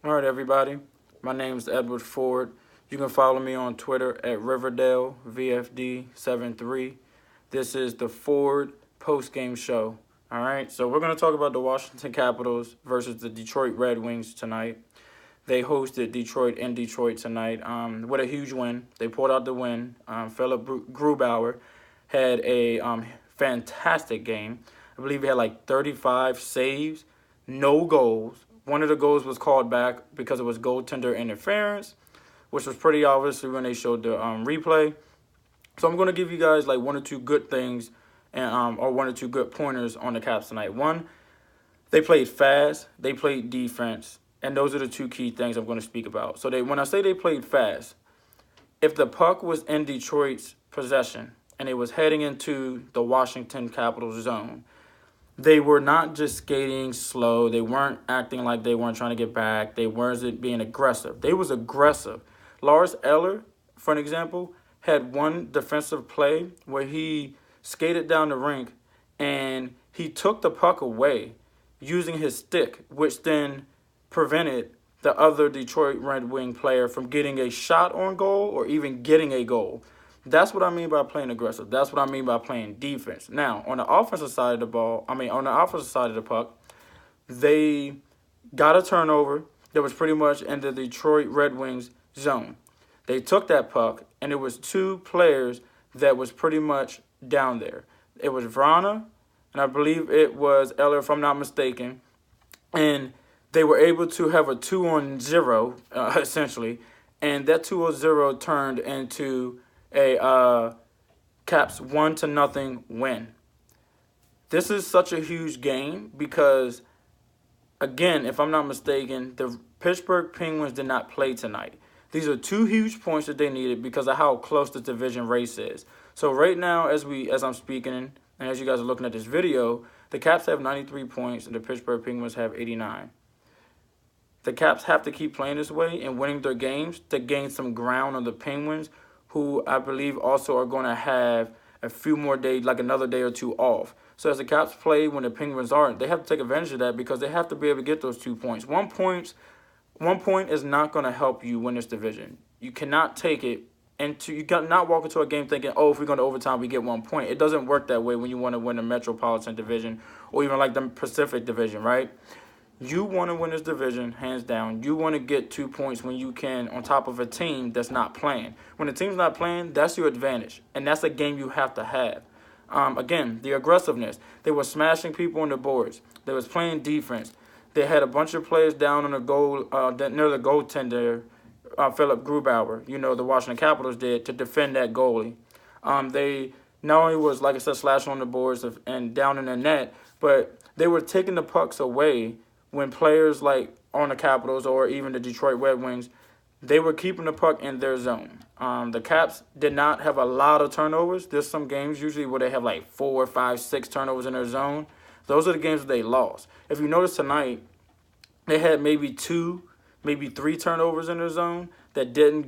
All right, everybody. My name is Edward Ford. You can follow me on Twitter at RiverdaleVFD73. This is the Ford post-game show. All right, so we're going to talk about the Washington Capitals versus the Detroit Red Wings tonight. They hosted Detroit in Detroit tonight with a huge win. They pulled out the win. Philip Grubauer had a fantastic game. I believe he had like 35 saves, no goals. One of the goals was called back because it was goaltender interference, which was pretty obvious when they showed the replay. So I'm going to give you guys like one or two good things and or one or two good pointers on the Caps tonight. One, they played fast, they played defense, and those are the two key things I'm going to speak about. So when I say they played fast, if the puck was in Detroit's possession and it was heading into the Washington Capitals zone, they were not just skating slow. They weren't acting like they weren't trying to get back. They weren't being aggressive. They was aggressive. Lars Eller, for an example, had one defensive play where he skated down the rink and he took the puck away using his stick, which then prevented the other Detroit Red Wing player from getting a shot on goal or even getting a goal. That's what I mean by playing aggressive. That's what I mean by playing defense. Now, on the offensive side of the ball, on the offensive side of the puck, they got a turnover that was pretty much in the Detroit Red Wings zone. They took that puck, and it was two players that was pretty much down there. It was Vrana, and I believe it was Eller, if I'm not mistaken. And they were able to have a 2-on-0, essentially, and that 2-on-0 turned into a Caps 1-0 win. This is such a huge game because, again, if I'm not mistaken, the Pittsburgh Penguins did not play tonight. These are two huge points that they needed because of how close the division race is. So right now, as I'm speaking and as you guys are looking at this video, the Caps have 93 points and the Pittsburgh Penguins have 89. The Caps have to keep playing this way and winning their games to gain some ground on the Penguins, who I believe also are going to have a few more days, like another day or two off. So as the Caps play when the Penguins aren't, they have to take advantage of that because they have to be able to get those 2 points. 1 point is not going to help you win this division. You cannot take it into, you cannot walk into a game thinking, oh, if we go to overtime, we get 1 point. It doesn't work that way when you want to win the Metropolitan Division or even like the Pacific Division, right? You want to win this division, hands down. You want to get 2 points when you can on top of a team that's not playing. When the team's not playing, that's your advantage, and that's a game you have to have. Again, the aggressiveness. They were smashing people on the boards. They was playing defense. They had a bunch of players down on the goal near the goaltender, Philip Grubauer, the Washington Capitals did, to defend that goalie. They not only was, like I said, slashing on the boards and down in the net, but they were taking the pucks away when players like on the Capitals or even the Detroit Red Wings, they were keeping the puck in their zone. The Caps did not have a lot of turnovers. There's some games usually where they have like 4, 5, 6 turnovers in their zone. Those are the games that they lost. If you notice tonight, they had maybe 2, maybe 3 turnovers in their zone that didn't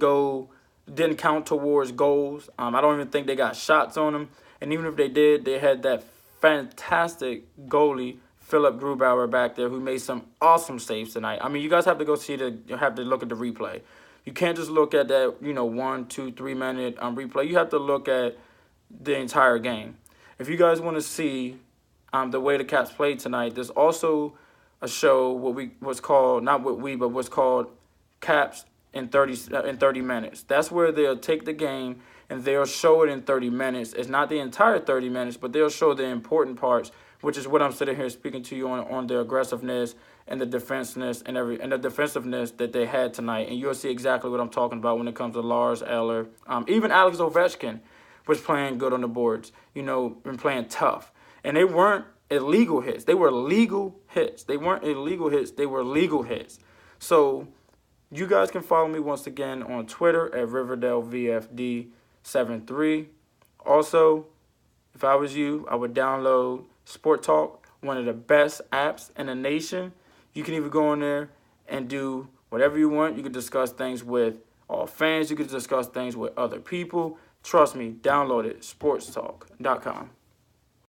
count towards goals. I don't even think they got shots on them. And even if they did, they had that fantastic goalie, Philip Grubauer, back there, who made some awesome saves tonight. I mean, you guys have to go you have to look at the replay. You can't just look at that, 1, 2, 3 minute replay. You have to look at the entire game. If you guys want to see the way the Caps played tonight, there's also a show what's called Caps in 30 minutes. That's where they'll take the game and they'll show it in 30 minutes. It's not the entire 30 minutes, but they'll show the important parts, which is what I'm sitting here speaking to you on the aggressiveness and the defensiveness and the defensiveness that they had tonight. And you'll see exactly what I'm talking about when it comes to Lars Eller. Even Alex Ovechkin was playing good on the boards, and playing tough. And they weren't illegal hits. They were legal hits. They weren't illegal hits. They were legal hits. So you guys can follow me once again on Twitter at RiverdaleVFD73. Also, if I was you, I would download Sport Talk, one of the best apps in the nation. You can even go in there and do whatever you want. You can discuss things with all fans. You can discuss things with other people. Trust me, download it, sportstalk.com.